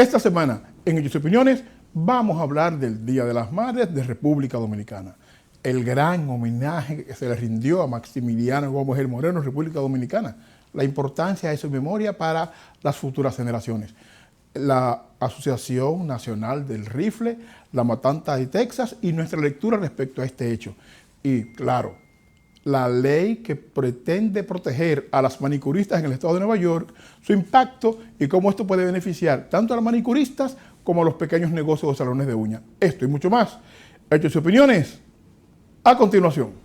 Esta semana, en Hechos y Opiniones, vamos a hablar del Día de las Madres de República Dominicana. El gran homenaje que se le rindió a Maximiliano Gómez el Moreno en República Dominicana. La importancia de su memoria para las futuras generaciones. La Asociación Nacional del Rifle, la Matanza de Texas y nuestra lectura respecto a este hecho. Y claro, la ley que pretende proteger a las manicuristas en el estado de Nueva York, su impacto y cómo esto puede beneficiar tanto a las manicuristas como a los pequeños negocios o salones de uñas. Esto y mucho más. Hechos y Opiniones, a continuación.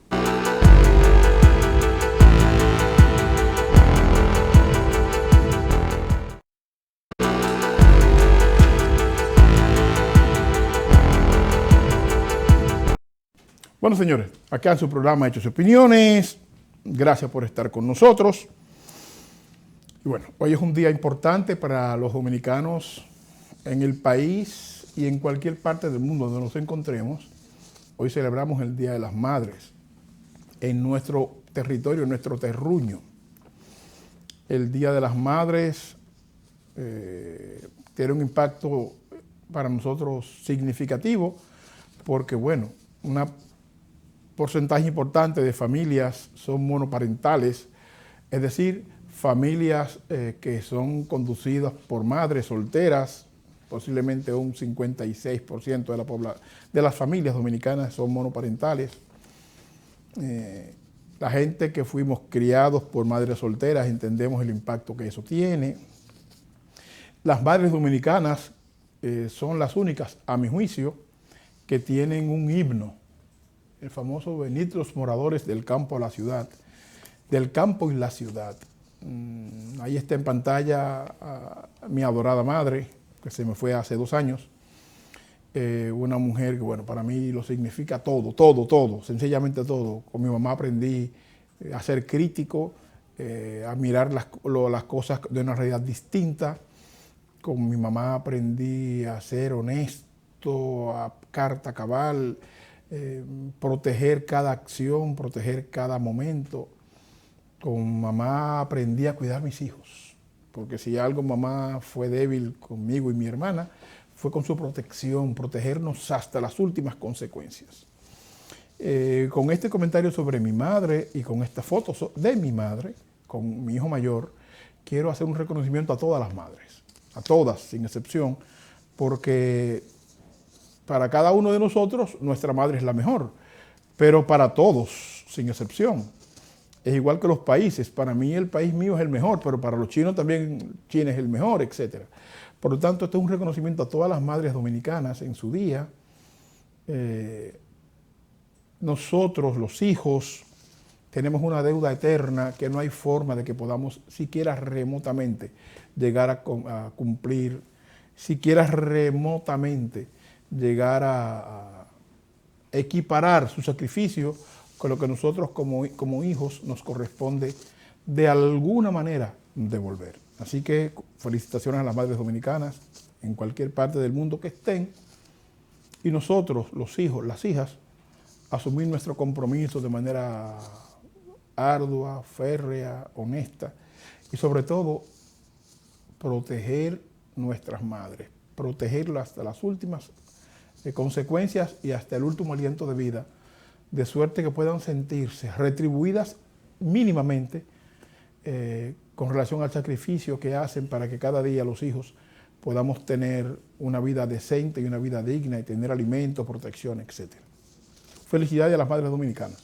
Bueno, señores, acá en su programa Hechos y Opiniones, gracias por estar con nosotros. Y bueno, hoy es un día importante para los dominicanos en el país y en cualquier parte del mundo donde nos encontremos. Hoy celebramos el Día de las Madres en nuestro territorio, en nuestro terruño. El Día de las Madres tiene un impacto para nosotros significativo porque, bueno, un porcentaje importante de familias son monoparentales, es decir, familias que son conducidas por madres solteras. Posiblemente un 56% de las familias dominicanas son monoparentales. La gente que fuimos criados por madres solteras entendemos el impacto que eso tiene. Las madres dominicanas son las únicas, a mi juicio, que tienen un himno, el famoso Venid los moradores del campo a la ciudad, del campo y la ciudad. Ahí está en pantalla mi adorada madre, que se me fue hace 2 años, una mujer que, bueno, para mí lo significa todo, sencillamente todo. Con mi mamá aprendí a ser crítico, a mirar las cosas de una realidad distinta. Con mi mamá aprendí a ser honesto, a carta cabal, proteger cada acción, proteger cada momento. Con mamá aprendí a cuidar a mis hijos. Porque si algo mamá fue débil conmigo y mi hermana, fue con su protección, protegernos hasta las últimas consecuencias. Con este comentario sobre mi madre y con esta foto de mi madre, con mi hijo mayor, quiero hacer un reconocimiento a todas las madres, a todas, sin excepción, porque para cada uno de nosotros nuestra madre es la mejor, pero para todos, sin excepción. Es igual que los países. Para mí el país mío es el mejor, pero para los chinos también China es el mejor, etc. Por lo tanto, este es un reconocimiento a todas las madres dominicanas en su día. Nosotros, los hijos, tenemos una deuda eterna que no hay forma de que podamos siquiera remotamente llegar a cumplir, siquiera remotamente llegar a equiparar su sacrificio con lo que nosotros como hijos nos corresponde de alguna manera devolver. Así que felicitaciones a las madres dominicanas en cualquier parte del mundo que estén, y nosotros, los hijos, las hijas, asumir nuestro compromiso de manera ardua, férrea, honesta, y sobre todo proteger nuestras madres, protegerlas hasta las últimas consecuencias y hasta el último aliento de vida, de suerte que puedan sentirse retribuidas mínimamente con relación al sacrificio que hacen para que cada día los hijos podamos tener una vida decente y una vida digna y tener alimento, protección, etc. Felicidades a las madres dominicanas.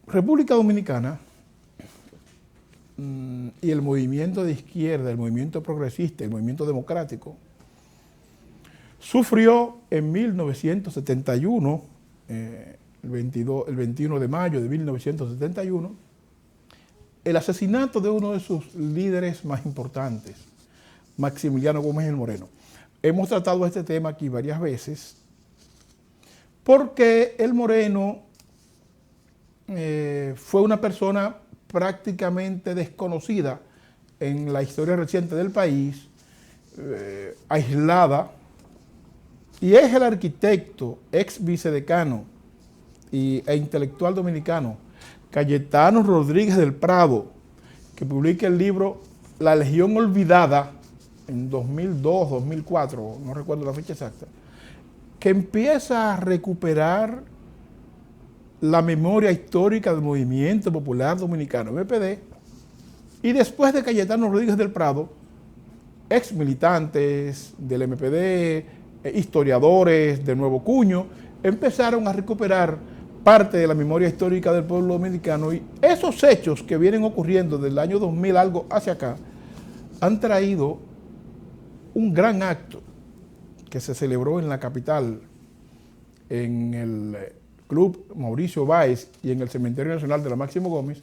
República Dominicana y el movimiento de izquierda, el movimiento progresista, el movimiento democrático, sufrió en 1971, el 21 de mayo de 1971, el asesinato de uno de sus líderes más importantes, Maximiliano Gómez el Moreno. Hemos tratado este tema aquí varias veces porque el Moreno fue una persona prácticamente desconocida en la historia reciente del país, aislada, y es el arquitecto, ex vicedecano e intelectual dominicano, Cayetano Rodríguez del Prado, que publica el libro la Legión Olvidada, en 2002, 2004, no recuerdo la fecha exacta, que empieza a recuperar la memoria histórica del movimiento popular dominicano, MPD, y después de Cayetano Rodríguez del Prado, ex militantes del MPD, historiadores de nuevo cuño, empezaron a recuperar parte de la memoria histórica del pueblo dominicano, y esos hechos que vienen ocurriendo desde el año 2000 algo hacia acá han traído un gran acto que se celebró en la capital, en el Club Mauricio Báez y en el Cementerio Nacional de la Máximo Gómez,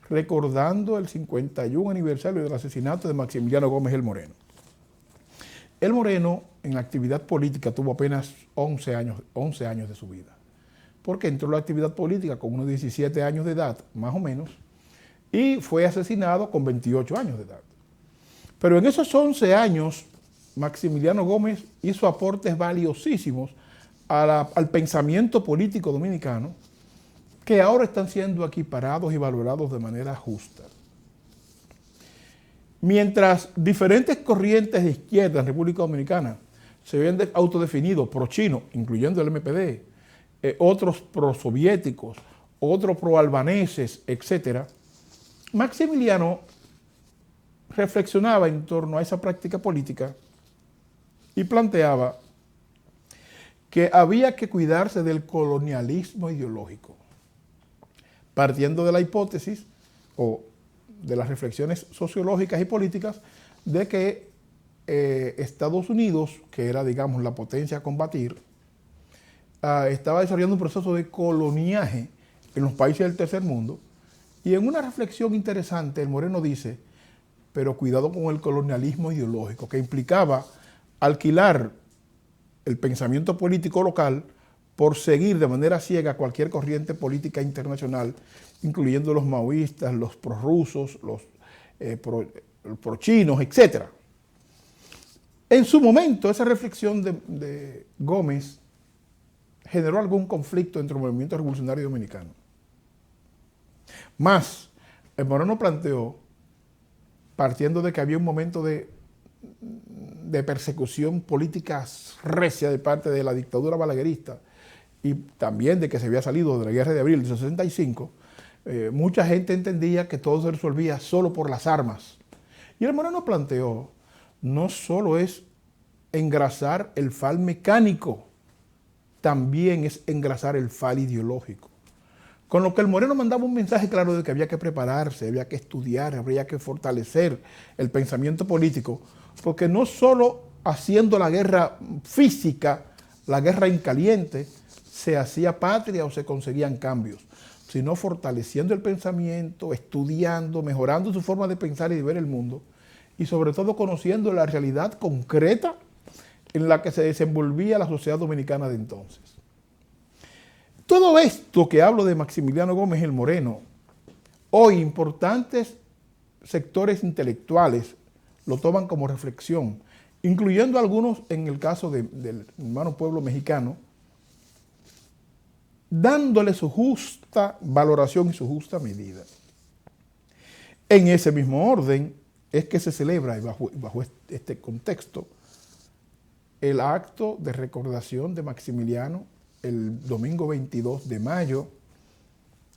recordando el 51 aniversario del asesinato de Maximiliano Gómez el Moreno. El Moreno en la actividad política tuvo apenas 11 años de su vida, porque entró en la actividad política con unos 17 años de edad, más o menos, y fue asesinado con 28 años de edad. Pero en esos 11 años, Maximiliano Gómez hizo aportes valiosísimos al pensamiento político dominicano, que ahora están siendo equiparados y valorados de manera justa. Mientras diferentes corrientes de izquierda en República Dominicana se habían autodefinido pro-chino, incluyendo el MPD, otros pro-soviéticos, otros pro-albaneses, etc., Maximiliano reflexionaba en torno a esa práctica política y planteaba que había que cuidarse del colonialismo ideológico, partiendo de la hipótesis o de las reflexiones sociológicas y políticas de que Estados Unidos, que era, digamos, la potencia a combatir, estaba desarrollando un proceso de coloniaje en los países del tercer mundo, y en una reflexión interesante el Moreno dice, pero cuidado con el colonialismo ideológico, que implicaba alquilar el pensamiento político local por seguir de manera ciega cualquier corriente política internacional, incluyendo los maoístas, los prorrusos, los prochinos, etc. En su momento, esa reflexión de Gómez generó algún conflicto entre el movimiento revolucionario dominicano. Más, el Moreno planteó, partiendo de que había un momento de persecución política recia de parte de la dictadura balaguerista y también de que se había salido de la Guerra de Abril del 65, mucha gente entendía que todo se resolvía solo por las armas. Y el Moreno planteó, no solo es engrasar el fal mecánico, también es engrasar el fal ideológico. Con lo que el Moreno mandaba un mensaje claro de que había que prepararse, había que estudiar, habría que fortalecer el pensamiento político, porque no solo haciendo la guerra física, la guerra en caliente, se hacía patria o se conseguían cambios, sino fortaleciendo el pensamiento, estudiando, mejorando su forma de pensar y de ver el mundo, y sobre todo conociendo la realidad concreta en la que se desenvolvía la sociedad dominicana de entonces. Todo esto que hablo de Maximiliano Gómez el Moreno, hoy importantes sectores intelectuales lo toman como reflexión, incluyendo algunos en el caso del hermano pueblo mexicano, dándole su justa valoración y su justa medida. En ese mismo orden es que se celebra, y bajo este contexto, el acto de recordación de Maximiliano el domingo 22 de mayo,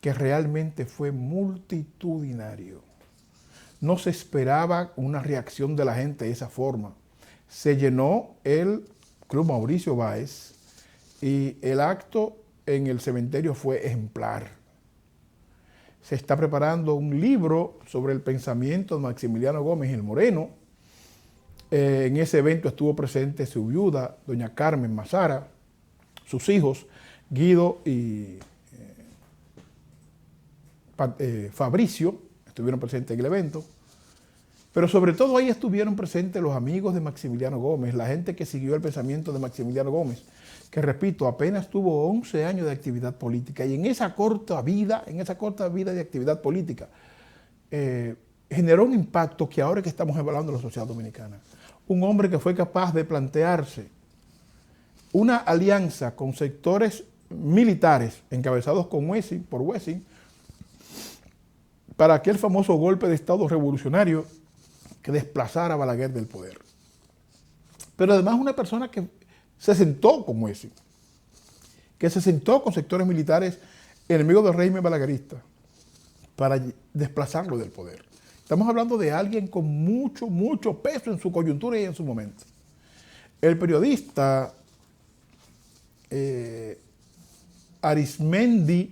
que realmente fue multitudinario. No se esperaba una reacción de la gente de esa forma. Se llenó el Club Mauricio Báez y el acto en el cementerio fue ejemplar. Se está preparando un libro sobre el pensamiento de Maximiliano Gómez el Moreno. En ese evento estuvo presente su viuda, doña Carmen Mazara, sus hijos, Guido y Fabricio, estuvieron presentes en el evento, pero sobre todo ahí estuvieron presentes los amigos de Maximiliano Gómez, la gente que siguió el pensamiento de Maximiliano Gómez, que repito, apenas tuvo 11 años de actividad política, y en esa corta vida de actividad política, generó un impacto que ahora que estamos evaluando la sociedad dominicana. Un hombre que fue capaz de plantearse una alianza con sectores militares encabezados por Wessing para aquel famoso golpe de Estado revolucionario que desplazara a Balaguer del poder. Pero además una persona que se sentó con Muesi, que se sentó con sectores militares enemigos del régimen balaguerista para desplazarlo del poder. Estamos hablando de alguien con mucho, mucho peso en su coyuntura y en su momento. El periodista Arismendi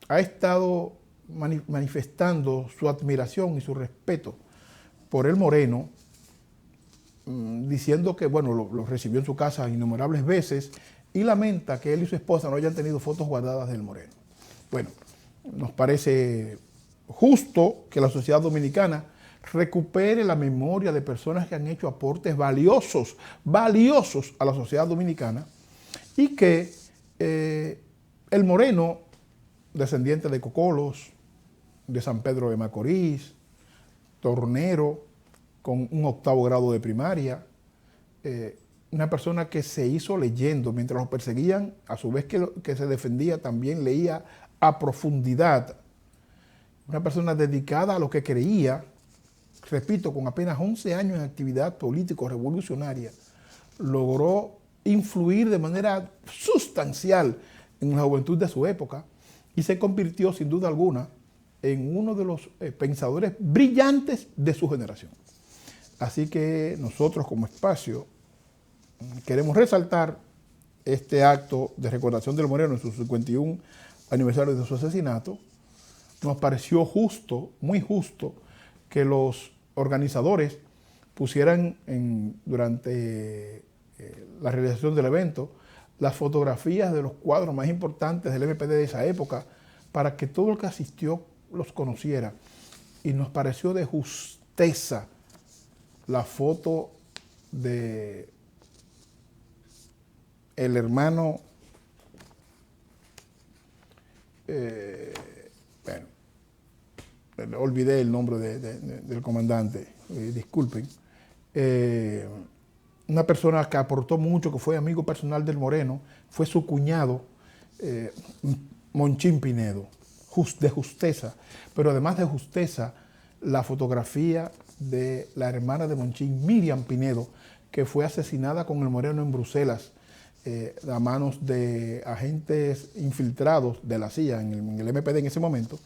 ha estado manifestando su admiración y su respeto por el Moreno, diciendo que, bueno, lo recibió en su casa innumerables veces y lamenta que él y su esposa no hayan tenido fotos guardadas del Moreno. Bueno, nos parece justo que la sociedad dominicana recupere la memoria de personas que han hecho aportes valiosos a la sociedad dominicana y que el Moreno, descendiente de Cocolos, de San Pedro de Macorís, tornero, con un 8º grado de primaria, una persona que se hizo leyendo mientras los perseguían, a su vez que se defendía, también leía a profundidad. Una persona dedicada a lo que creía, repito, con apenas 11 años en actividad político-revolucionaria, logró influir de manera sustancial en la juventud de su época y se convirtió, sin duda alguna, en uno de los pensadores brillantes de su generación. Así que nosotros como espacio queremos resaltar este acto de recordación del Moreno en su 51 aniversario de su asesinato. Nos pareció justo, muy justo, que los organizadores pusieran durante la realización del evento las fotografías de los cuadros más importantes del MPD de esa época para que todo el que asistió los conociera. Y nos pareció de justeza la foto de el hermano, bueno, olvidé el nombre del comandante, disculpen, una persona que aportó mucho, que fue amigo personal del Moreno, fue su cuñado, Monchín Pinedo, de justeza, pero además de justeza, la fotografía de la hermana de Monchín, Miriam Pinedo, que fue asesinada con el Moreno en Bruselas, a manos de agentes infiltrados de la CIA en el MPD en ese momento.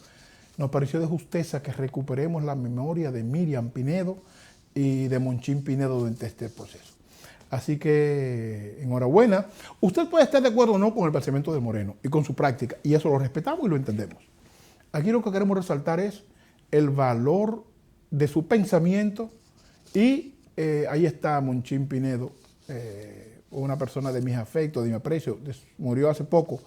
Nos pareció de justeza que recuperemos la memoria de Miriam Pinedo y de Monchín Pinedo durante este proceso. Así que, enhorabuena. Usted puede estar de acuerdo o no con el pensamiento de Moreno y con su práctica, y eso lo respetamos y lo entendemos. Aquí lo que queremos resaltar es el valor de su pensamiento y ahí está Monchín Pinedo, una persona de mis afectos, de mi aprecio, murió hace poco,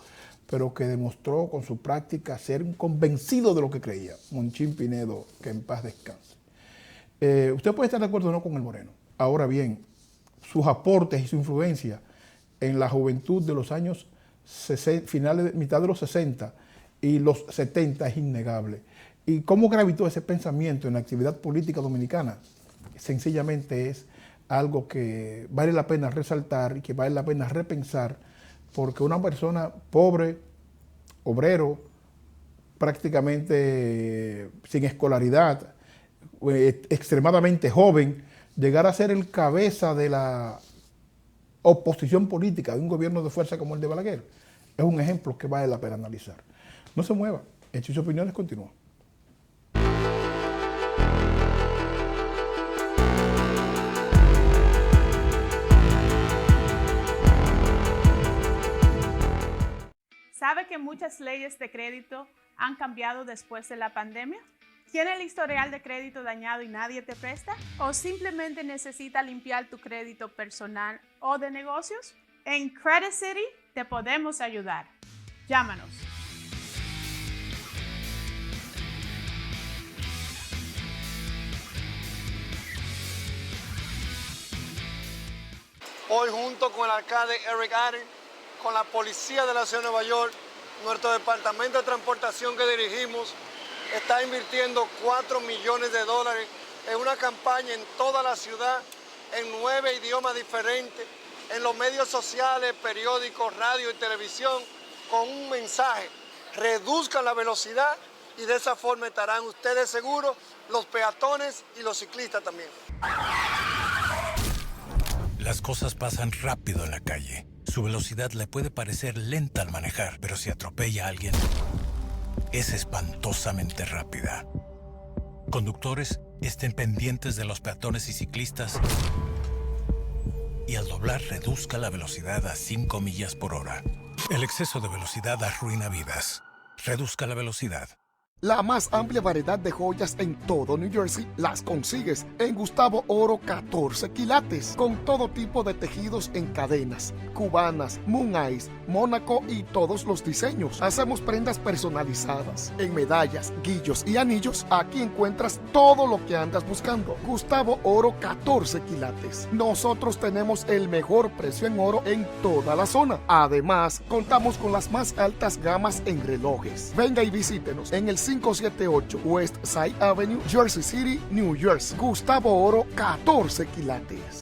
pero que demostró con su práctica ser un convencido de lo que creía. Monchín Pinedo, que en paz descanse. Usted puede estar de acuerdo o no con el Moreno. Ahora bien, sus aportes y su influencia en la juventud de los años finales, mitad de los 60 y los 70 es innegable. ¿Y cómo gravitó ese pensamiento en la actividad política dominicana? Sencillamente es algo que vale la pena resaltar y que vale la pena repensar, porque una persona pobre, obrero, prácticamente sin escolaridad, extremadamente joven, llegar a ser el cabeza de la oposición política de un gobierno de fuerza como el de Balaguer, es un ejemplo que vale la pena analizar. No se mueva, Hechos y Opiniones continúa. ¿Sabe que muchas leyes de crédito han cambiado después de la pandemia? ¿Tiene el historial de crédito dañado y nadie te presta? ¿O simplemente necesita limpiar tu crédito personal o de negocios? En Credit City te podemos ayudar. Llámanos. Hoy, junto con el alcalde Eric Adams, con la policía de la ciudad de Nueva York, nuestro departamento de transportación que dirigimos está invirtiendo $4 millones en una campaña en toda la ciudad, en 9 idiomas diferentes, en los medios sociales, periódicos, radio y televisión, con un mensaje: reduzcan la velocidad y de esa forma estarán ustedes seguros, los peatones y los ciclistas también. Las cosas pasan rápido en la calle. Su velocidad le puede parecer lenta al manejar, pero si atropella a alguien, es espantosamente rápida. Conductores, estén pendientes de los peatones y ciclistas y al doblar reduzca la velocidad a 5 millas por hora. El exceso de velocidad arruina vidas. Reduzca la velocidad. La más amplia variedad de joyas en todo New Jersey las consigues en Gustavo Oro 14 quilates, con todo tipo de tejidos en cadenas, cubanas, Moon Eyes, Mónaco y todos los diseños. Hacemos prendas personalizadas en medallas, guillos y anillos. Aquí encuentras todo lo que andas buscando. Gustavo Oro 14 quilates. Nosotros tenemos el mejor precio en oro en toda la zona. Además, contamos con las más altas gamas en relojes. Venga y visítenos en el 578 West Side Avenue, Jersey City, New Jersey. Gustavo Oro 14 quilates.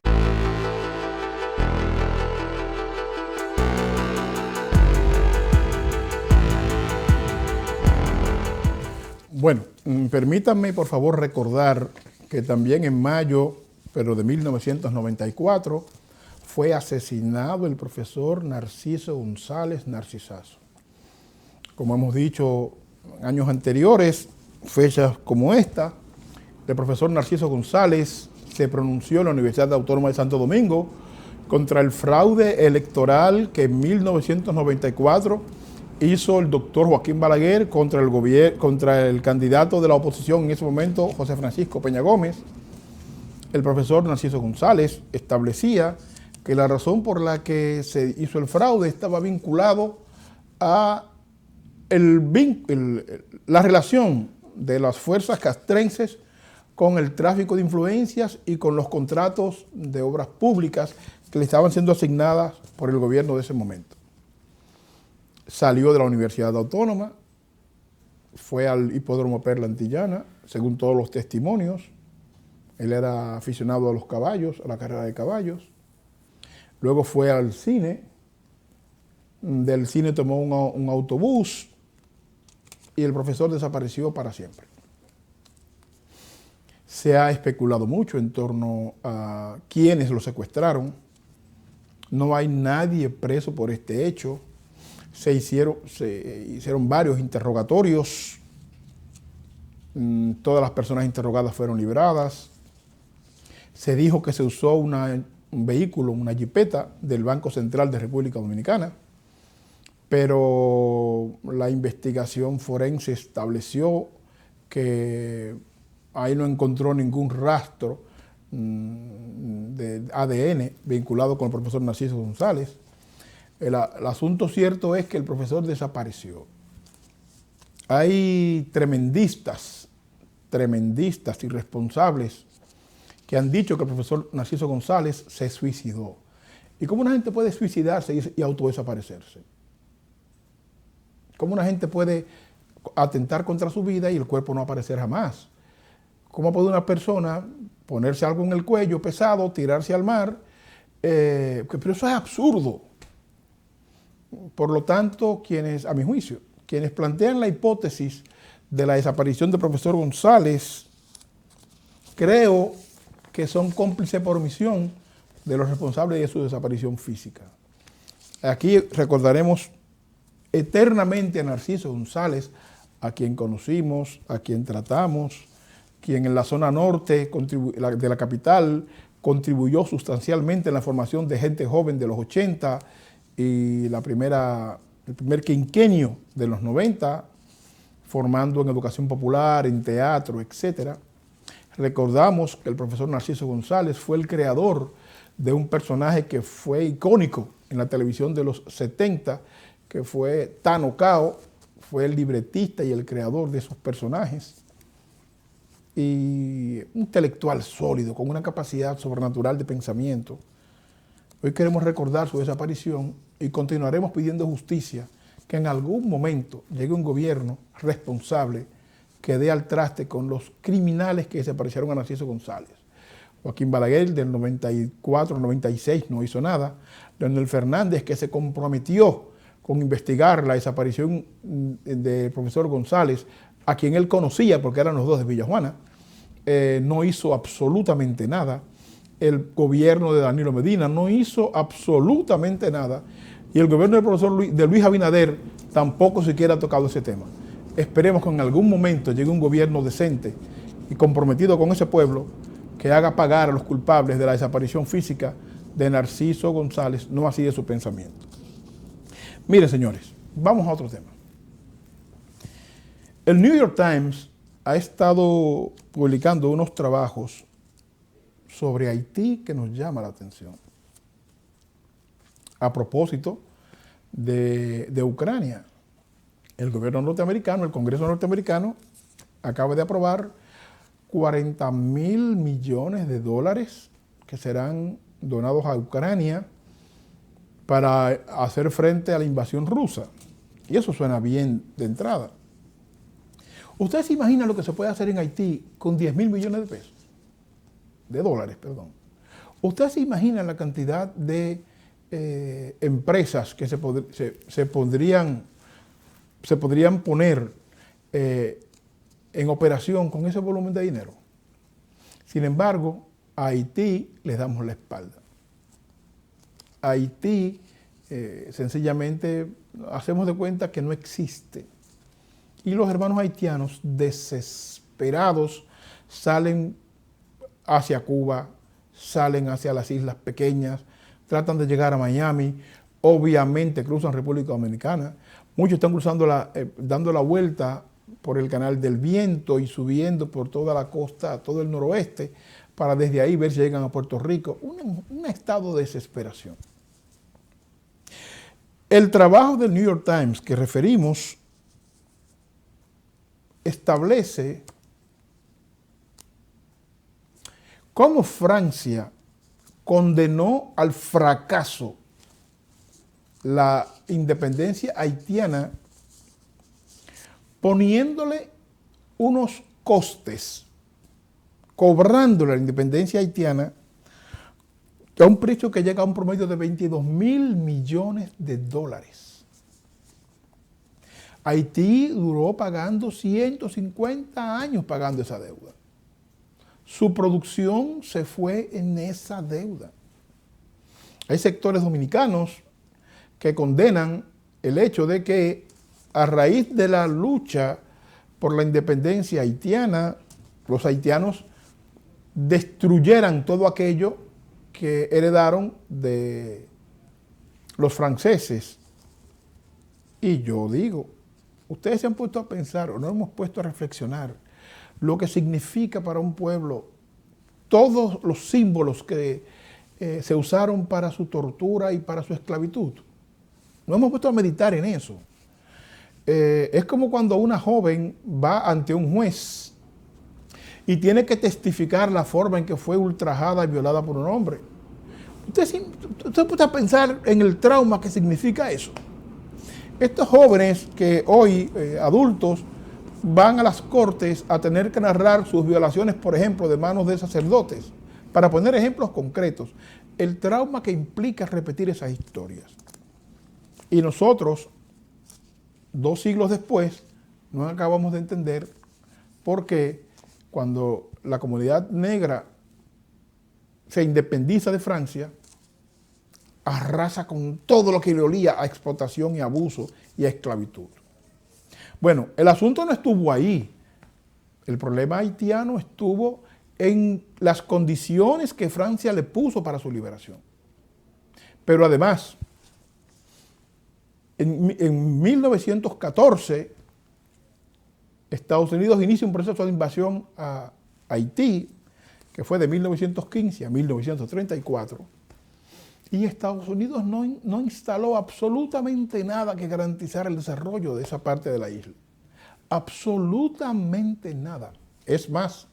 Bueno, permítanme por favor recordar que también en mayo, pero de 1994, fue asesinado el profesor Narciso González Narcisazo. Como hemos dicho años anteriores, fechas como esta, el profesor Narciso González se pronunció en la Universidad Autónoma de Santo Domingo contra el fraude electoral que en 1994 hizo el doctor Joaquín Balaguer contra el candidato de la oposición en ese momento, José Francisco Peña Gómez. El profesor Narciso González establecía que la razón por la que se hizo el fraude estaba vinculado a la relación de las fuerzas castrenses con el tráfico de influencias y con los contratos de obras públicas que le estaban siendo asignadas por el gobierno de ese momento. Salió de la Universidad Autónoma, fue al Hipódromo Perla Antillana, según todos los testimonios. Él era aficionado a los caballos, a la carrera de caballos. Luego fue al cine, del cine tomó un autobús y el profesor desapareció para siempre. Se ha especulado mucho en torno a quiénes lo secuestraron. No hay nadie preso por este hecho. Se hicieron varios interrogatorios. Todas las personas interrogadas fueron liberadas. Se dijo que se usó un vehículo, una jipeta del Banco Central de República Dominicana, pero la investigación forense estableció que ahí no encontró ningún rastro de ADN vinculado con el profesor Narciso González. El asunto cierto es que el profesor desapareció. Hay tremendistas irresponsables que han dicho que el profesor Narciso González se suicidó. ¿Y cómo una gente puede suicidarse y autodesaparecerse? ¿Cómo una gente puede atentar contra su vida y el cuerpo no aparecer jamás? ¿Cómo puede una persona ponerse algo en el cuello pesado, tirarse al mar? Pero eso es absurdo. Por lo tanto, a mi juicio, quienes plantean la hipótesis de la desaparición del profesor González, creo que son cómplices por omisión de los responsables de su desaparición física. Aquí recordaremos eternamente a Narciso González, a quien conocimos, a quien tratamos, quien en la zona norte de la capital contribuyó sustancialmente en la formación de gente joven de los 80 y el primer quinquenio de los 90, formando en educación popular, en teatro, etc. Recordamos que el profesor Narciso González fue el creador de un personaje que fue icónico en la televisión de los 70, que fue Tano Cao, fue el libretista y el creador de esos personajes. Y un intelectual sólido, con una capacidad sobrenatural de pensamiento. Hoy queremos recordar su desaparición y continuaremos pidiendo justicia, que en algún momento llegue un gobierno responsable que dé al traste con los criminales que desaparecieron a Narciso González. Joaquín Balaguer del 94 al 96 no hizo nada. Leonel Fernández, que se comprometió con investigar la desaparición del profesor González, a quien él conocía, porque eran los dos de Villajuana, no hizo absolutamente nada. El gobierno de Danilo Medina no hizo absolutamente nada. Y el gobierno del profesor de Luis Abinader tampoco siquiera ha tocado ese tema. Esperemos que en algún momento llegue un gobierno decente y comprometido con ese pueblo que haga pagar a los culpables de la desaparición física de Narciso González, no así de su pensamiento. Miren, señores, vamos a otro tema. El New York Times ha estado publicando unos trabajos sobre Haití que nos llama la atención. A propósito de Ucrania, el gobierno norteamericano, el Congreso norteamericano, acaba de aprobar 40.000 millones de dólares que serán donados a Ucrania para hacer frente a la invasión rusa. Y eso suena bien de entrada. ¿Ustedes se imaginan lo que se puede hacer en Haití con 10.000 millones de pesos? De dólares, perdón. ¿Ustedes se imaginan la cantidad de empresas que se podrían poner en operación con ese volumen de dinero? Sin embargo, a Haití les damos la espalda. A Haití sencillamente hacemos de cuenta que no existe. Y los hermanos haitianos, desesperados, salen hacia Cuba, salen hacia las islas pequeñas, tratan de llegar a Miami, obviamente cruzan República Dominicana. Muchos están dando la vuelta por el Canal del Viento y subiendo por toda la costa, todo el noroeste, para desde ahí ver si llegan a Puerto Rico. Un estado de desesperación. El trabajo del New York Times que referimos establece cómo Francia condenó al fracaso la independencia haitiana poniéndole unos costes, cobrándole la independencia haitiana a un precio que llega a un promedio de 22.000 millones de dólares. Haití duró pagando 150 años pagando esa deuda. Su producción se fue en esa deuda. Hay sectores dominicanos que condenan el hecho de que a raíz de la lucha por la independencia haitiana, los haitianos destruyeran todo aquello que heredaron de los franceses. Y yo digo, ustedes se han puesto a pensar o no hemos puesto a reflexionar lo que significa para un pueblo todos los símbolos que se usaron para su tortura y para su esclavitud. No hemos puesto a meditar en eso. Es como cuando una joven va ante un juez y tiene que testificar la forma en que fue ultrajada y violada por un hombre. Usted puede pensar en el trauma que significa eso. Estos jóvenes que hoy, adultos, van a las cortes a tener que narrar sus violaciones, por ejemplo, de manos de sacerdotes, para poner ejemplos concretos, el trauma que implica repetir esas historias. Y nosotros, 2 siglos después, no acabamos de entender por qué cuando la comunidad negra se independiza de Francia, arrasa con todo lo que le olía a explotación y abuso y a esclavitud. Bueno, el asunto no estuvo ahí. El problema haitiano estuvo en las condiciones que Francia le puso para su liberación. Pero además, en 1914, Estados Unidos inicia un proceso de invasión a Haití, que fue de 1915 a 1934, y Estados Unidos no instaló absolutamente nada que garantizara el desarrollo de esa parte de la isla. Absolutamente nada. Es más,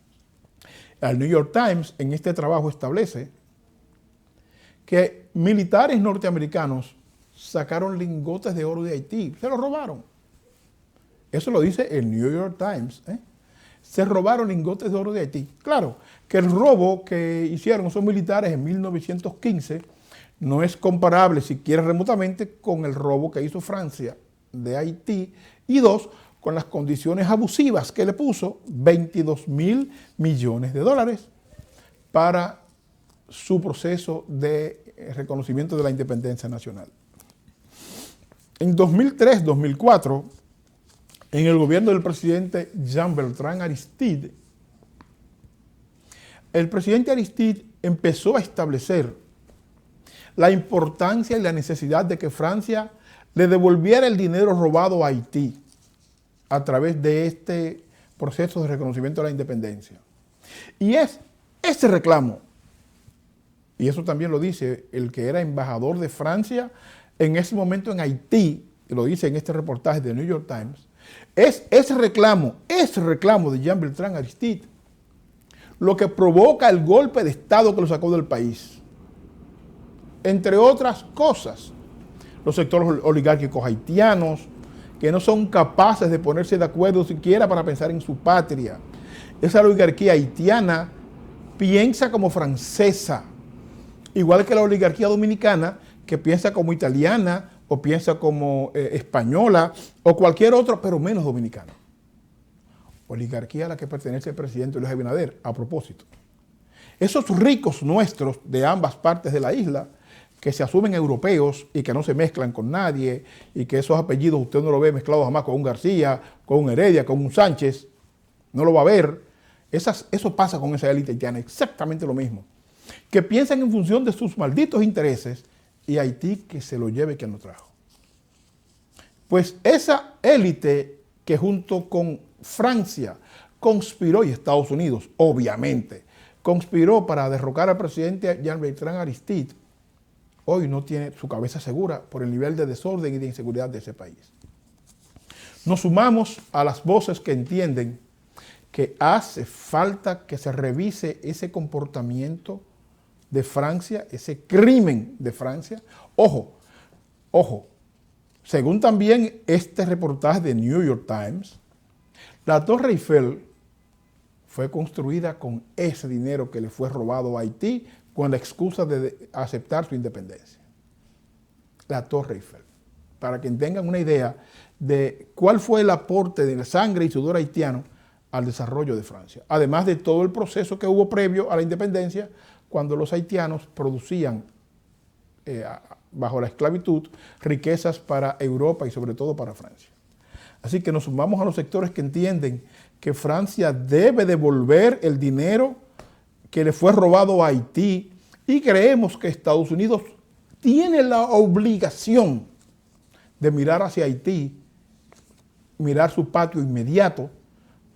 el New York Times en este trabajo establece que militares norteamericanos sacaron lingotes de oro de Haití. Se los robaron. Eso lo dice el New York Times. Se robaron lingotes de oro de Haití. Claro, que el robo que hicieron esos militares en 1915 no es comparable, siquiera remotamente, con el robo que hizo Francia de Haití. Y 2, con las condiciones abusivas que le puso, 22.000 millones de dólares para su proceso de reconocimiento de la independencia nacional. En 2003-2004, en el gobierno del presidente Jean-Bertrand Aristide, el presidente Aristide empezó a establecer la importancia y la necesidad de que Francia le devolviera el dinero robado a Haití a través de este proceso de reconocimiento de la independencia. Y es ese reclamo, y eso también lo dice el que era embajador de Francia en ese momento en Haití, y lo dice en este reportaje de New York Times, es ese reclamo de Jean-Bertrand Aristide lo que provoca el golpe de Estado que lo sacó del país. Entre otras cosas, los sectores oligárquicos haitianos, que no son capaces de ponerse de acuerdo siquiera para pensar en su patria. Esa oligarquía haitiana piensa como francesa, igual que la oligarquía dominicana, que piensa como italiana o piensa como española o cualquier otro, pero menos dominicana. Oligarquía a la que pertenece el presidente Luis Abinader, a propósito. Esos ricos nuestros de ambas partes de la isla, que se asumen europeos y que no se mezclan con nadie, y que esos apellidos usted no lo ve mezclados jamás con un García, con un Heredia, con un Sánchez, no lo va a ver. Eso pasa con esa élite haitiana, exactamente lo mismo. Que piensan en función de sus malditos intereses y Haití que se lo lleve quien lo trajo. Pues esa élite que junto con Francia conspiró, y Estados Unidos, obviamente, conspiró para derrocar al presidente Jean-Bertrand Aristide, hoy no tiene su cabeza segura por el nivel de desorden y de inseguridad de ese país. Nos sumamos a las voces que entienden que hace falta que se revise ese comportamiento de Francia, ese crimen de Francia. Ojo, según también este reportaje de New York Times, la Torre Eiffel fue construida con ese dinero que le fue robado a Haití con la excusa de aceptar su independencia. La Torre Eiffel. Para que tengan una idea de cuál fue el aporte de la sangre y sudor haitiano al desarrollo de Francia. Además de todo el proceso que hubo previo a la independencia, cuando los haitianos producían, bajo la esclavitud, riquezas para Europa y sobre todo para Francia. Así que nos sumamos a los sectores que entienden que Francia debe devolver el dinero que le fue robado a Haití, y creemos que Estados Unidos tiene la obligación de mirar hacia Haití, mirar su patio inmediato,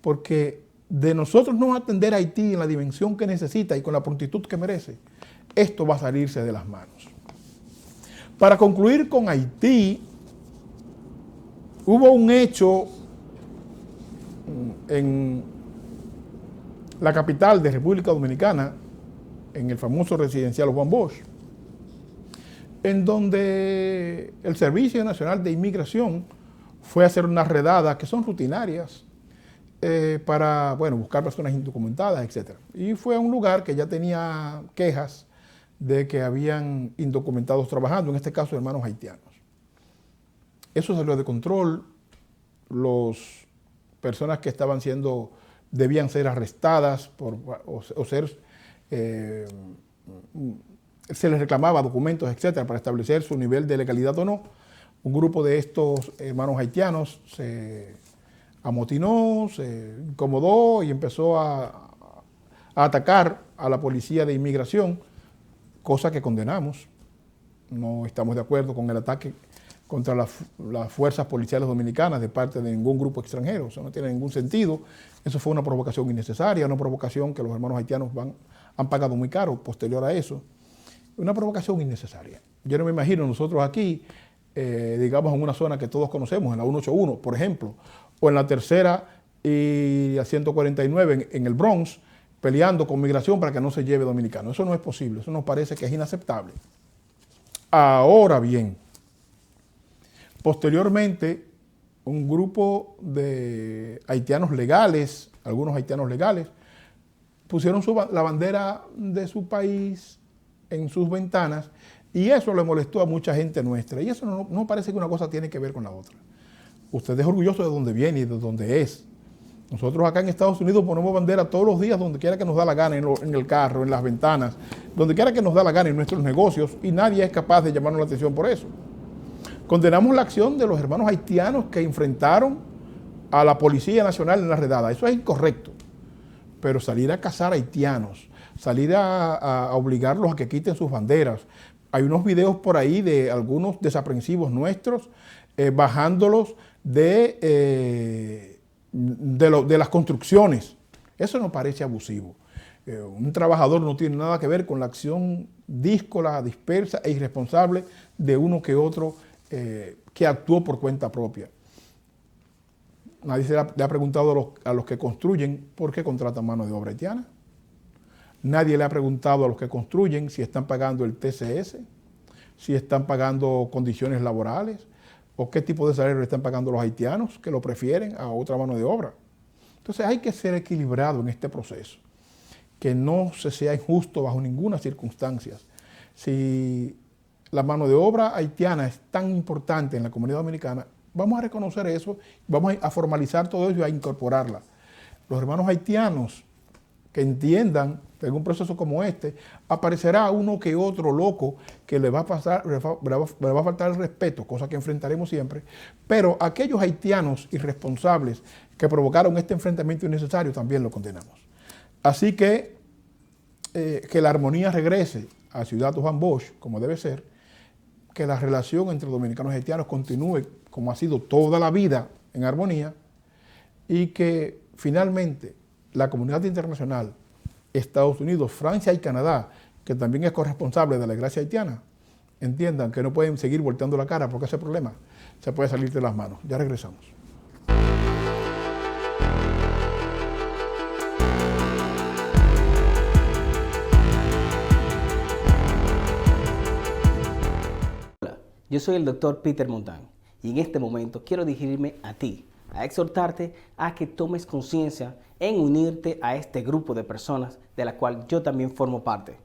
porque de nosotros no atender a Haití en la dimensión que necesita y con la prontitud que merece, esto va a salirse de las manos. Para concluir con Haití, hubo un hecho en la capital de República Dominicana, en el famoso residencial Juan Bosch, en donde el Servicio Nacional de Inmigración fue a hacer unas redadas que son rutinarias para, buscar personas indocumentadas, etc. Y fue a un lugar que ya tenía quejas de que habían indocumentados trabajando, en este caso hermanos haitianos. Eso salió de control, las personas que estaban debían ser arrestadas se les reclamaba documentos, etcétera, para establecer su nivel de legalidad o no. Un grupo de estos hermanos haitianos se amotinó, se incomodó y empezó a atacar a la policía de inmigración, cosa que condenamos. No estamos de acuerdo con el ataque contra las fuerzas policiales dominicanas de parte de ningún grupo extranjero. Eso no tiene ningún sentido. Eso fue una provocación innecesaria, una provocación que los hermanos haitianos han pagado muy caro posterior a eso. Una provocación innecesaria. Yo no me imagino nosotros aquí, digamos en una zona que todos conocemos, en la 181, por ejemplo, o en la tercera y la 149 en el Bronx, peleando con migración para que no se lleve dominicano. Eso no es posible, eso nos parece que es inaceptable. Ahora bien, posteriormente, un grupo de haitianos legales, algunos haitianos legales, pusieron la bandera de su país en sus ventanas y eso le molestó a mucha gente nuestra. Y eso no parece que una cosa tiene que ver con la otra. usted es orgulloso de donde viene y de donde es. Nosotros acá en Estados Unidos ponemos bandera todos los días donde quiera que nos da la gana, en el carro, en las ventanas, donde quiera que nos da la gana en nuestros negocios, y nadie es capaz de llamarnos la atención por eso. Condenamos la acción de los hermanos haitianos que enfrentaron a la Policía Nacional en la redada. Eso es incorrecto. Pero salir a cazar haitianos, salir a obligarlos a que quiten sus banderas. Hay unos videos por ahí de algunos desaprensivos nuestros bajándolos de las construcciones. Eso nos parece abusivo. Un trabajador no tiene nada que ver con la acción díscola, dispersa e irresponsable de uno que otro que actuó por cuenta propia. Nadie le ha preguntado a los que construyen por qué contratan mano de obra haitiana. Nadie le ha preguntado a los que construyen si están pagando el TCS, si están pagando condiciones laborales o qué tipo de salario le están pagando los haitianos que lo prefieren a otra mano de obra. Entonces hay que ser equilibrado en este proceso, que no se sea injusto bajo ninguna circunstancia. Si la mano de obra haitiana es tan importante en la comunidad dominicana, vamos a reconocer eso, vamos a formalizar todo eso y a incorporarla. Los hermanos haitianos que entiendan que en un proceso como este aparecerá uno que otro loco que le va a faltar el respeto, cosa que enfrentaremos siempre, pero aquellos haitianos irresponsables que provocaron este enfrentamiento innecesario también lo condenamos. Así que la armonía regrese a Ciudad Juan Bosch, como debe ser, que la relación entre dominicanos y haitianos continúe como ha sido toda la vida en armonía, y que finalmente la comunidad internacional, Estados Unidos, Francia y Canadá, que también es corresponsable de la Iglesia haitiana, entiendan que no pueden seguir volteando la cara porque ese problema se puede salir de las manos. Ya regresamos. Hola, yo soy el Dr. Peter Montán y en este momento quiero dirigirme a ti, a exhortarte a que tomes conciencia en unirte a este grupo de personas de la cual yo también formo parte.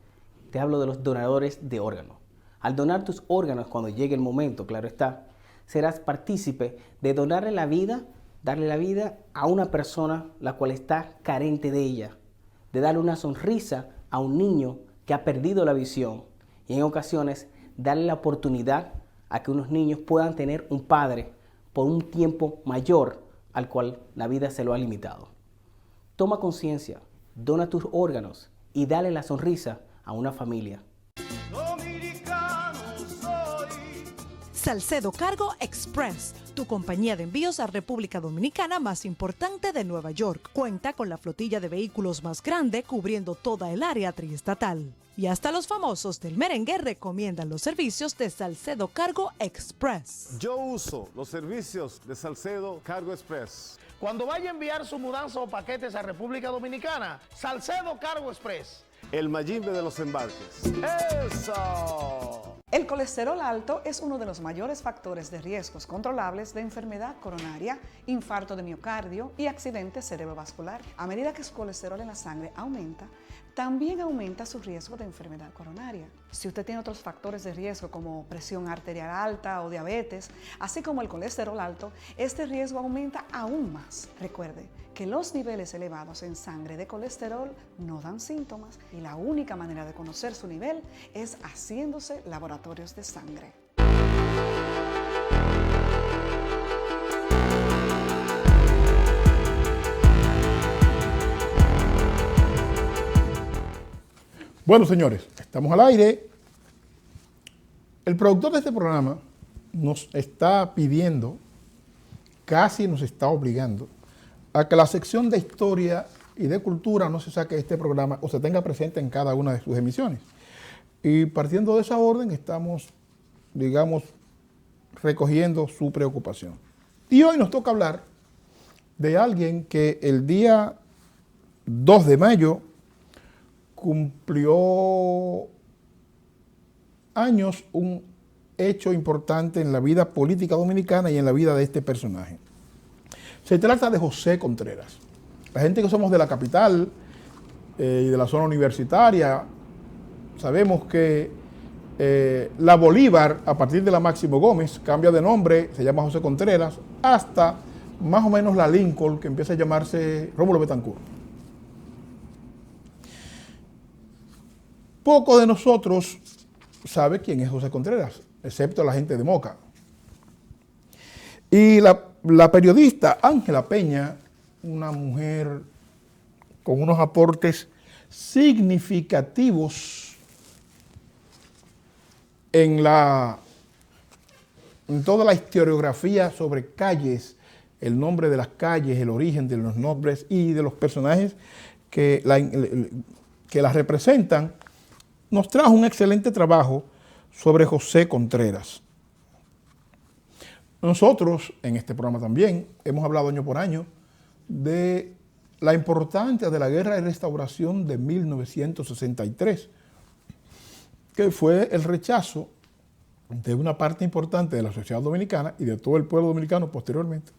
Te hablo de los donadores de órganos. Al donar tus órganos cuando llegue el momento, claro está, serás partícipe de donarle la vida, darle la vida a una persona la cual está carente de ella, de darle una sonrisa a un niño que ha perdido la visión y en ocasiones darle la oportunidad a que unos niños puedan tener un padre por un tiempo mayor al cual la vida se lo ha limitado. Toma conciencia, dona tus órganos y dale la sonrisa a una familia. Salcedo Cargo Express, tu compañía de envíos a República Dominicana más importante de Nueva York. Cuenta con la flotilla de vehículos más grande cubriendo toda el área triestatal. Y hasta los famosos del merengue recomiendan los servicios de Salcedo Cargo Express. Yo uso los servicios de Salcedo Cargo Express. Cuando vaya a enviar su mudanza o paquetes a República Dominicana, Salcedo Cargo Express. El Mayimbe de los embarques. ¡Eso! El colesterol alto es uno de los mayores factores de riesgos controlables de enfermedad coronaria, infarto de miocardio y accidente cerebrovascular. A medida que su colesterol en la sangre aumenta, también aumenta su riesgo de enfermedad coronaria. Si usted tiene otros factores de riesgo como presión arterial alta o diabetes, así como el colesterol alto, este riesgo aumenta aún más. Recuerde que los niveles elevados en sangre de colesterol no dan síntomas y la única manera de conocer su nivel es haciéndose laboratorios de sangre. Bueno, señores, estamos al aire. El productor de este programa nos está pidiendo, casi nos está obligando, a que la sección de historia y de cultura no se saque de este programa o se tenga presente en cada una de sus emisiones. Y partiendo de esa orden estamos, digamos, recogiendo su preocupación. Y hoy nos toca hablar de alguien que el día 2 de mayo cumplió años, un hecho importante en la vida política dominicana y en la vida de este personaje. Se trata de José Contreras. La gente que somos de la capital y de la zona universitaria, sabemos que La Bolívar, a partir de la Máximo Gómez, cambia de nombre, se llama José Contreras, hasta más o menos la Lincoln, que empieza a llamarse Rómulo Betancourt. Poco de nosotros sabe quién es José Contreras, excepto la gente de Moca. Y la periodista Ángela Peña, una mujer con unos aportes significativos en toda la historiografía sobre calles, el nombre de las calles, el origen de los nombres y de los personajes que las representan, nos trajo un excelente trabajo sobre José Contreras. Nosotros, en este programa también, hemos hablado año por año de la importancia de la Guerra de Restauración de 1963, que fue el rechazo de una parte importante de la sociedad dominicana y de todo el pueblo dominicano posteriormente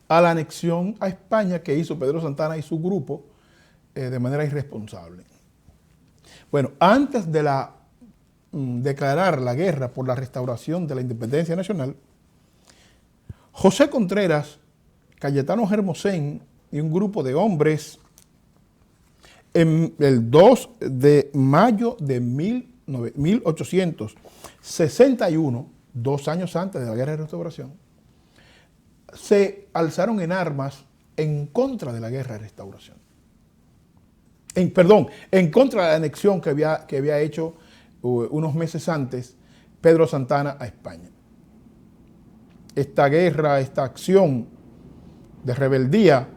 a la anexión a España que hizo Pedro Santana y su grupo de manera irresponsable. Bueno, antes de declarar la guerra por la restauración de la independencia nacional, José Contreras, Cayetano Hermosén y un grupo de hombres, en el 2 de mayo de 1861, 2 años antes de la Guerra de Restauración, se alzaron en armas en contra de la Guerra de Restauración. En contra de la anexión que había hecho unos meses antes Pedro Santana a España. Esta guerra, esta acción de rebeldía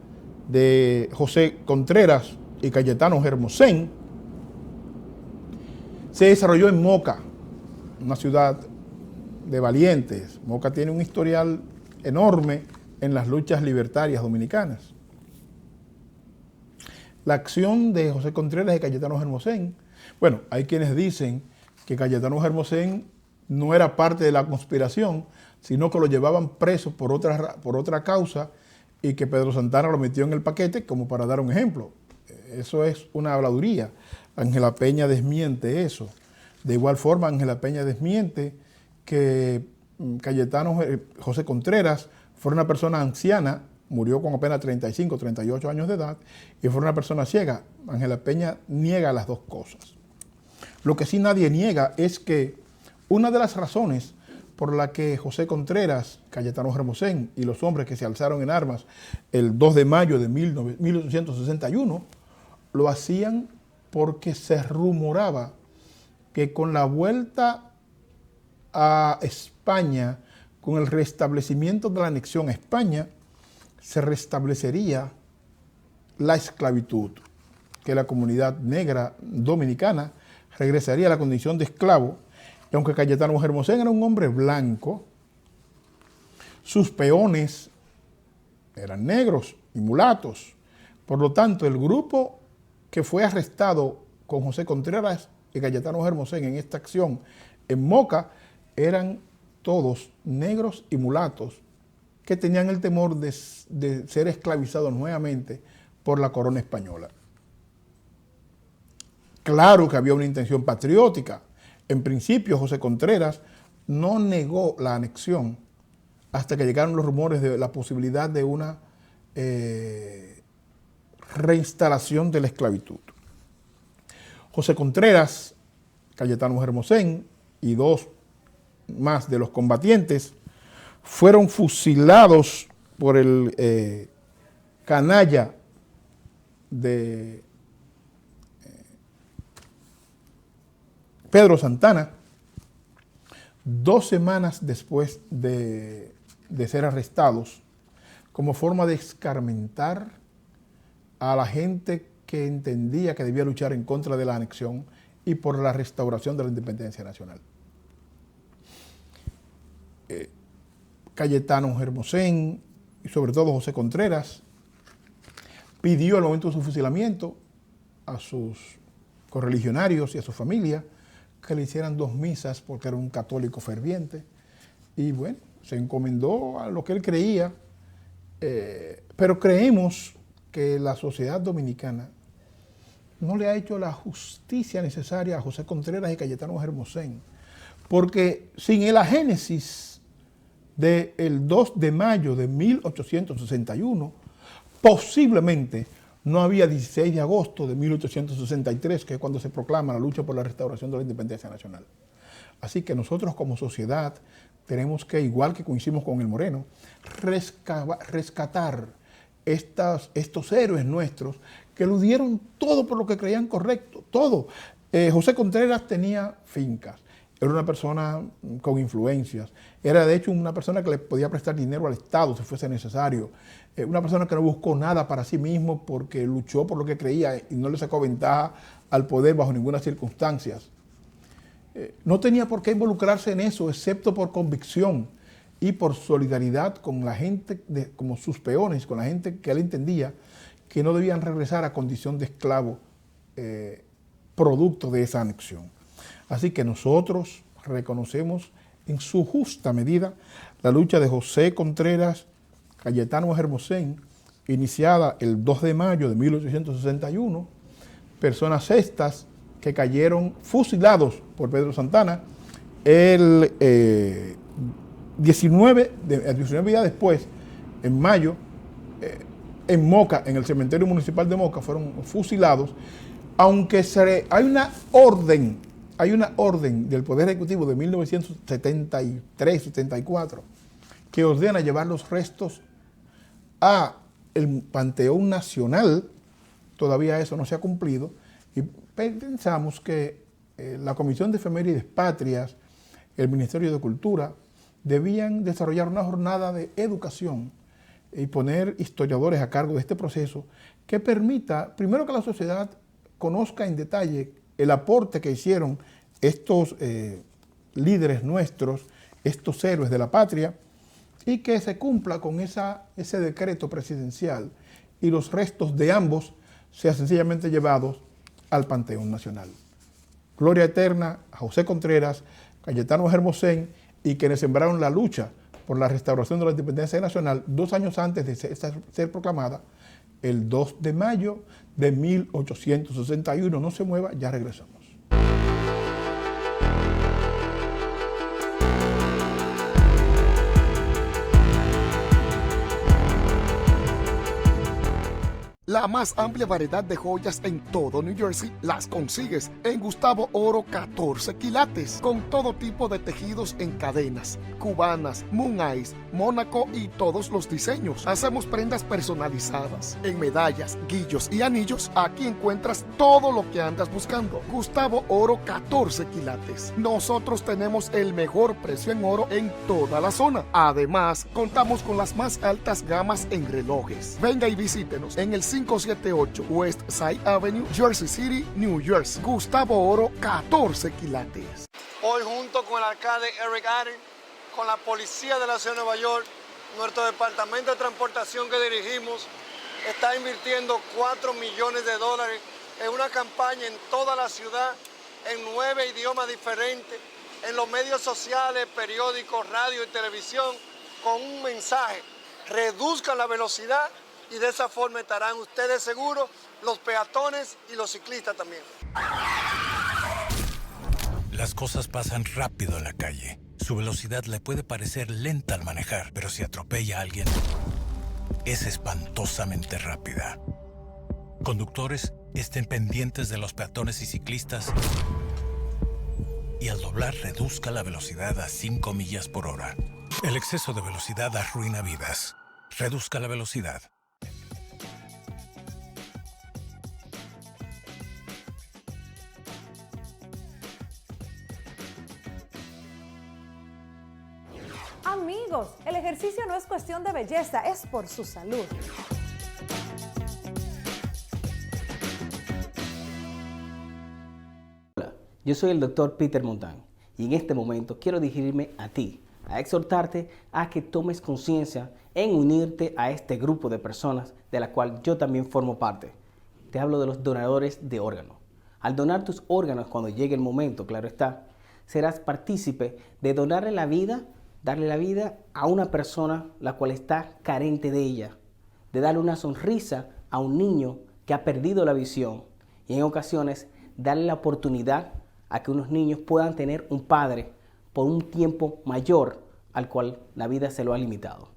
de José Contreras y Cayetano Hermosén se desarrolló en Moca, una ciudad de valientes. Moca tiene un historial enorme en las luchas libertarias dominicanas. La acción de José Contreras y Cayetano Hermosén, bueno, hay quienes dicen que Cayetano Hermosén no era parte de la conspiración, sino que lo llevaban preso por otra causa y que Pedro Santana lo metió en el paquete como para dar un ejemplo. Eso es una habladuría. Ángela Peña desmiente eso. De igual forma, Ángela Peña desmiente que José Contreras fue una persona anciana, murió con apenas 35, 38 años de edad, y fue una persona ciega. Ángela Peña niega las dos cosas. Lo que sí nadie niega es que una de las razones por la que José Contreras, Cayetano Hermosén y los hombres que se alzaron en armas el 2 de mayo de 1861, lo hacían porque se rumoraba que con la vuelta a España, con el restablecimiento de la anexión a España, se restablecería la esclavitud, que la comunidad negra dominicana regresaría a la condición de esclavo. Y aunque Cayetano Hermosén era un hombre blanco, sus peones eran negros y mulatos. Por lo tanto, el grupo que fue arrestado con José Contreras y Cayetano Hermosén en esta acción en Moca eran todos negros y mulatos que tenían el temor de ser esclavizados nuevamente por la corona española. Claro que había una intención patriótica. En principio, José Contreras no negó la anexión hasta que llegaron los rumores de la posibilidad de una reinstalación de la esclavitud. José Contreras, Cayetano Hermosén y 2 más de los combatientes fueron fusilados por el canalla de Pedro Santana 2 semanas después de ser arrestados, como forma de escarmentar a la gente que entendía que debía luchar en contra de la anexión y por la restauración de la independencia nacional. Cayetano Hermosén y sobre todo José Contreras pidió al momento de su fusilamiento a sus correligionarios y a su familia que le hicieran 2 misas porque era un católico ferviente y bueno, se encomendó a lo que él creía, pero creemos que la sociedad dominicana no le ha hecho la justicia necesaria a José Contreras y Cayetano Hermosén, porque sin la génesis del 2 de mayo de 1861, posiblemente no había 16 de agosto de 1863, que es cuando se proclama la lucha por la restauración de la independencia nacional. Así que nosotros como sociedad tenemos que, igual que coincidimos con el Moreno, rescatar estos héroes nuestros que lo dieron todo por lo que creían correcto, todo. José Contreras tenía fincas, era una persona con influencias, era de hecho una persona que le podía prestar dinero al Estado si fuese necesario, una persona que no buscó nada para sí mismo porque luchó por lo que creía y no le sacó ventaja al poder bajo ninguna circunstancia. No tenía por qué involucrarse en eso, excepto por convicción y por solidaridad con la gente, como sus peones, con la gente que él entendía que no debían regresar a condición de esclavo producto de esa anexión. Así que nosotros reconocemos en su justa medida la lucha de José Contreras, Cayetano Hermosén, iniciada el 2 de mayo de 1861, personas estas que cayeron fusilados por Pedro Santana el 19 días después, en mayo, en Moca, en el cementerio municipal de Moca, fueron fusilados, aunque hay una orden del Poder Ejecutivo de 1973-74 que ordena llevar los restos a el Panteón Nacional. Todavía eso no se ha cumplido y pensamos que la Comisión de Efemérides Patrias, el Ministerio de Cultura, debían desarrollar una jornada de educación y poner historiadores a cargo de este proceso que permita, primero, que la sociedad conozca en detalle el aporte que hicieron estos líderes nuestros, estos héroes de la patria, y que se cumpla con ese decreto presidencial y los restos de ambos sean sencillamente llevados al Panteón Nacional. Gloria eterna a José Contreras, Cayetano Hermosén y quienes sembraron la lucha por la restauración de la independencia nacional 2 años antes de ser proclamada, el 2 de mayo de 1861. No se mueva, ya regresamos. La más amplia variedad de joyas en todo New Jersey las consigues en Gustavo Oro 14 quilates, con todo tipo de tejidos en cadenas, cubanas, moon eyes, mónaco y todos los diseños. Hacemos prendas personalizadas en medallas, guillos y anillos. Aquí encuentras todo lo que andas buscando. Gustavo Oro 14 quilates. Nosotros tenemos el mejor precio en oro en toda la zona. Además, contamos con las más altas gamas en relojes. Venga y visítenos en el 578 West Side Avenue, Jersey City, New Jersey. Gustavo Oro 14 quilates. Hoy, junto con el alcalde Eric Adams, con la policía de la ciudad de Nueva York, nuestro departamento de transportación que dirigimos está invirtiendo $4 millones en una campaña en toda la ciudad, en 9 idiomas diferentes, en los medios sociales, periódicos, radio y televisión, con un mensaje: reduzcan la velocidad, y de esa forma estarán ustedes seguros, los peatones y los ciclistas también. Las cosas pasan rápido en la calle. Su velocidad le puede parecer lenta al manejar, pero si atropella a alguien, es espantosamente rápida. Conductores, estén pendientes de los peatones y ciclistas y al doblar reduzca la velocidad a 5 millas por hora. El exceso de velocidad arruina vidas. Reduzca la velocidad. Amigos, el ejercicio no es cuestión de belleza, es por su salud. Hola, yo soy el Dr. Peter Montán y en este momento quiero dirigirme a ti, a exhortarte a que tomes conciencia en unirte a este grupo de personas de la cual yo también formo parte. Te hablo de los donadores de órganos. Al donar tus órganos cuando llegue el momento, claro está, serás partícipe de donarle la vida, darle la vida a una persona la cual está carente de ella, de darle una sonrisa a un niño que ha perdido la visión y en ocasiones darle la oportunidad a que unos niños puedan tener un padre por un tiempo mayor al cual la vida se lo ha limitado.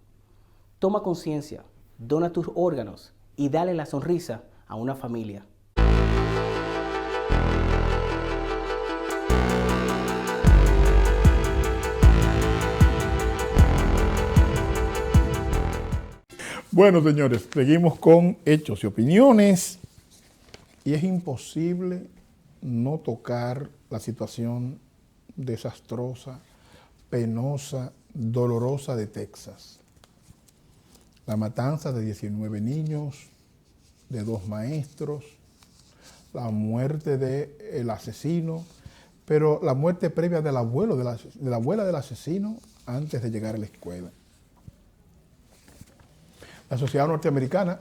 Toma conciencia, dona tus órganos y dale la sonrisa a una familia. Bueno, señores, seguimos con hechos y opiniones y es imposible no tocar la situación desastrosa, penosa, dolorosa de Texas. La matanza de 19 niños, de 2 maestros, la muerte del asesino, pero la muerte previa del abuelo, de la abuela del asesino antes de llegar a la escuela. La sociedad norteamericana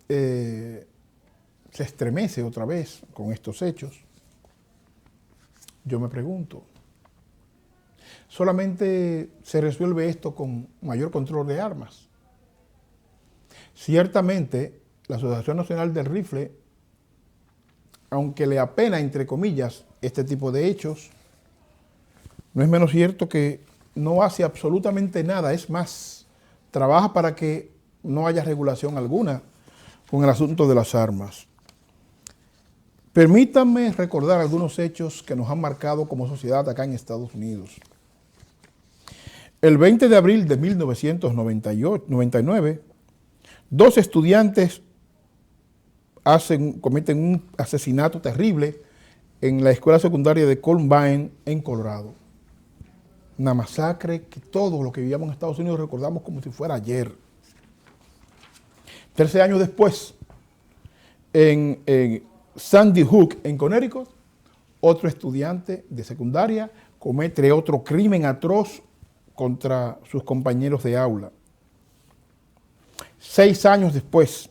se estremece otra vez con estos hechos. Yo me pregunto, ¿solamente se resuelve esto con mayor control de armas? Ciertamente, la Asociación Nacional del Rifle, aunque le apena, entre comillas, este tipo de hechos, no es menos cierto que no hace absolutamente nada, es más, trabaja para que no haya regulación alguna con el asunto de las armas. Permítanme recordar algunos hechos que nos han marcado como sociedad acá en Estados Unidos. El 20 de abril de 1999, 2 estudiantes cometen un asesinato terrible en la escuela secundaria de Columbine, en Colorado. Una masacre que todo lo que vivíamos en Estados Unidos recordamos como si fuera ayer. 13 años después, en Sandy Hook, en Connecticut, otro estudiante de secundaria comete otro crimen atroz contra sus compañeros de aula. 6 años después,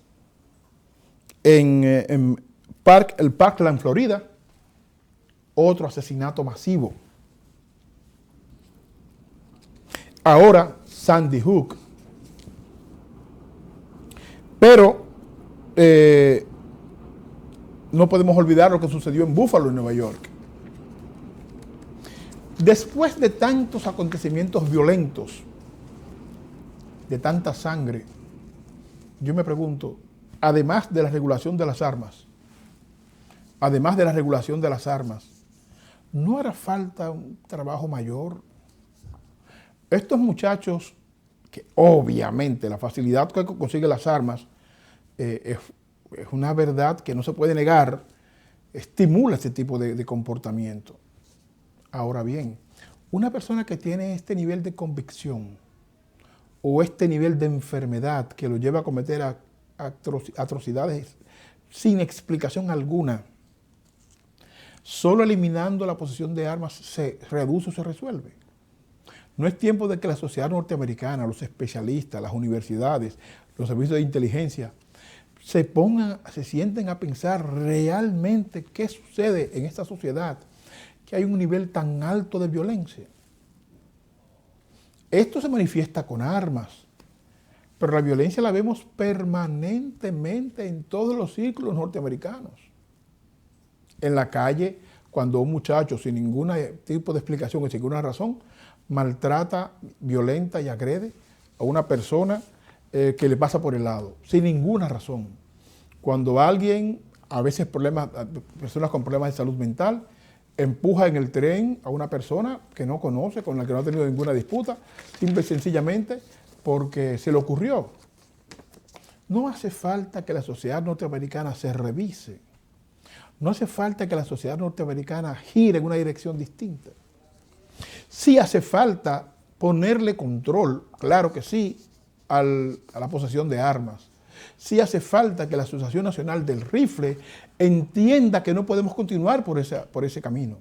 en Parkland, Florida, otro asesinato masivo. Ahora, Sandy Hook. Pero no podemos olvidar lo que sucedió en Buffalo, en Nueva York. Después de tantos acontecimientos violentos, de tanta sangre, yo me pregunto, además de la regulación de las armas, ¿no hará falta un trabajo mayor? Estos muchachos, que obviamente la facilidad que consiguen las armas es una verdad que no se puede negar, estimula este tipo de comportamiento. Ahora bien, una persona que tiene este nivel de convicción o este nivel de enfermedad que lo lleva a cometer atrocidades sin explicación alguna, solo eliminando la posesión de armas se reduce o se resuelve. No es tiempo de que la sociedad norteamericana, los especialistas, las universidades, los servicios de inteligencia, se sienten a pensar realmente qué sucede en esta sociedad, que hay un nivel tan alto de violencia. Esto se manifiesta con armas, pero la violencia la vemos permanentemente en todos los círculos norteamericanos. En la calle, cuando un muchacho sin ningún tipo de explicación y sin ninguna razón, maltrata, violenta y agrede a una persona que le pasa por el lado, sin ninguna razón. Cuando alguien, a veces personas con problemas de salud mental, empuja en el tren a una persona que no conoce, con la que no ha tenido ninguna disputa, simple y sencillamente porque se le ocurrió. No hace falta que la sociedad norteamericana se revise. No hace falta que la sociedad norteamericana gire en una dirección distinta. Sí hace falta ponerle control, claro que sí, a la posesión de armas. Sí hace falta que la Asociación Nacional del Rifle entienda que no podemos continuar por ese camino.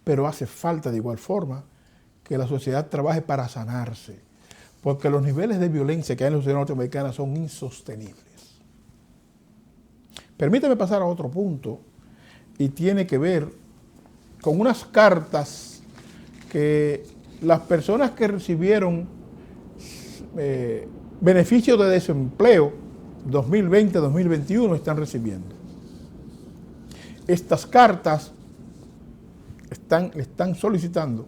Pero hace falta de igual forma que la sociedad trabaje para sanarse, porque los niveles de violencia que hay en la sociedad norteamericana son insostenibles. Permítame pasar a otro punto y tiene que ver con unas cartas que las personas que recibieron beneficios de desempleo 2020-2021 están recibiendo. Estas cartas están solicitando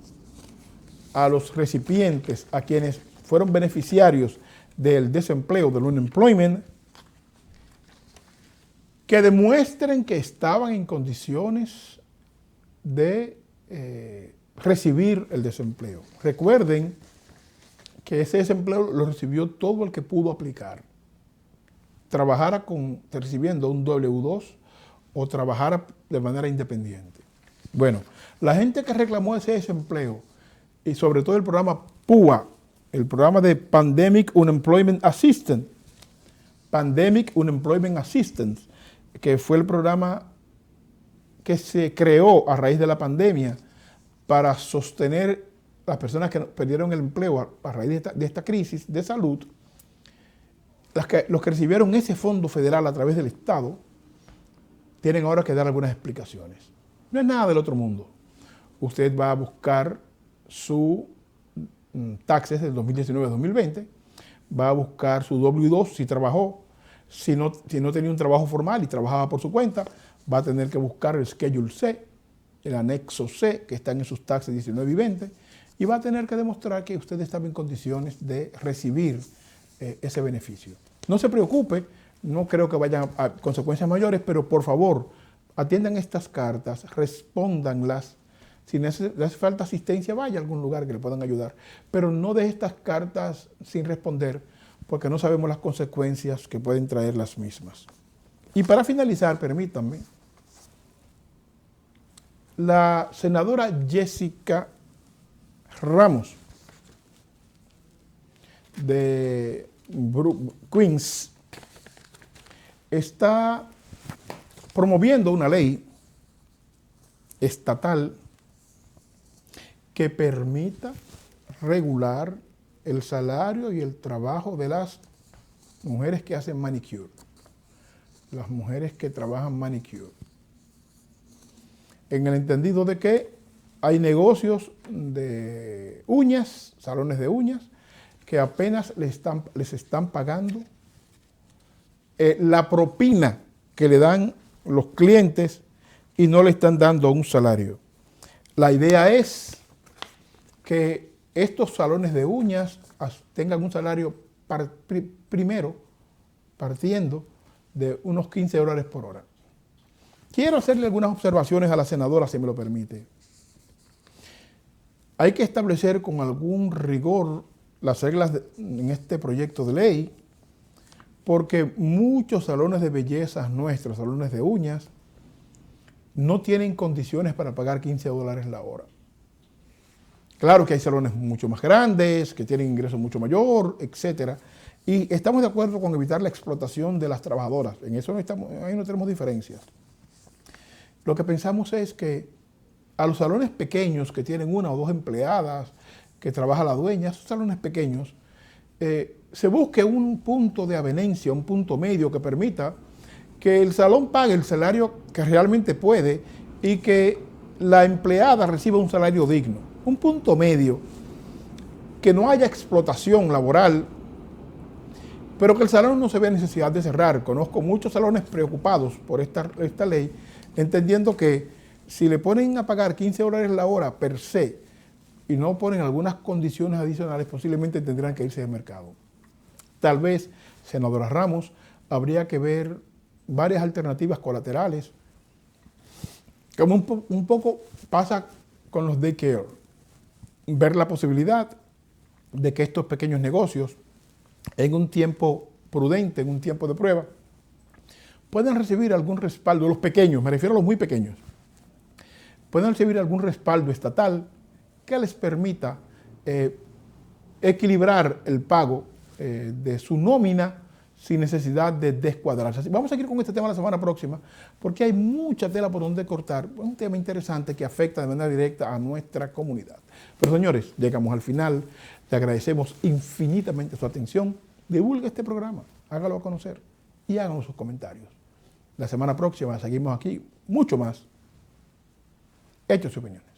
a los recipientes, a quienes fueron beneficiarios del desempleo, del unemployment, que demuestren que estaban en condiciones de recibir el desempleo. Recuerden que ese desempleo lo recibió todo el que pudo aplicar. Trabajara recibiendo un W2 o trabajara de manera independiente. Bueno, la gente que reclamó ese desempleo, y sobre todo el programa PUA, el programa de Pandemic Unemployment Assistance, que fue el programa que se creó a raíz de la pandemia para sostener a las personas que perdieron el empleo a raíz de esta crisis de salud. Los que recibieron ese fondo federal a través del Estado tienen ahora que dar algunas explicaciones. No es nada del otro mundo. Usted va a buscar su taxes del 2019-2020, va a buscar su W2 si trabajó, si no tenía un trabajo formal y trabajaba por su cuenta, va a tener que buscar el Schedule C, el anexo C, que están en sus taxes 19 y 20, y va a tener que demostrar que usted estaba en condiciones de recibir ese beneficio. No se preocupe, no creo que vayan a consecuencias mayores, pero por favor, atiendan estas cartas, respóndanlas. Si le hace falta asistencia, vaya a algún lugar que le puedan ayudar. Pero no deje estas cartas sin responder, porque no sabemos las consecuencias que pueden traer las mismas. Y para finalizar, permítanme, la senadora Jessica Ramos de Queens está promoviendo una ley estatal que permita regular el salario y el trabajo de las mujeres que hacen manicure, las mujeres que trabajan manicure, en el entendido de que hay negocios de uñas, salones de uñas, que apenas les están pagando la propina que le dan los clientes y no le están dando un salario. La idea es que estos salones de uñas tengan un salario primero partiendo de unos $15 por hora. Quiero hacerle algunas observaciones a la senadora, si me lo permite. Hay que establecer con algún rigor las reglas en este proyecto de ley, porque muchos salones de belleza nuestros, salones de uñas, no tienen condiciones para pagar $15 la hora. Claro que hay salones mucho más grandes, que tienen ingreso mucho mayor, etc. Y estamos de acuerdo con evitar la explotación de las trabajadoras. En eso ahí no tenemos diferencias. Lo que pensamos es que a los salones pequeños que tienen una o dos empleadas, que trabaja la dueña, esos salones pequeños, se busque un punto de avenencia, un punto medio que permita que el salón pague el salario que realmente puede y que la empleada reciba un salario digno. Un punto medio, que no haya explotación laboral, pero que el salón no se vea necesidad de cerrar. Conozco muchos salones preocupados por esta ley, entendiendo que si le ponen a pagar $15 la hora per se y no ponen algunas condiciones adicionales, posiblemente tendrán que irse del mercado. Tal vez, senadora Ramos, habría que ver varias alternativas colaterales, como un poco pasa con los daycare. Ver la posibilidad de que estos pequeños negocios, en un tiempo prudente, en un tiempo de prueba, puedan recibir algún respaldo, los pequeños, me refiero a los muy pequeños, puedan recibir algún respaldo estatal que les permita equilibrar el pago de su nómina sin necesidad de descuadrarse. Vamos a seguir con este tema la semana próxima, porque hay mucha tela por donde cortar, un tema interesante que afecta de manera directa a nuestra comunidad. Pero señores, llegamos al final, le agradecemos infinitamente su atención, divulgue este programa, hágalo a conocer y háganos sus comentarios. La semana próxima seguimos aquí, mucho más, Hechos y Opiniones.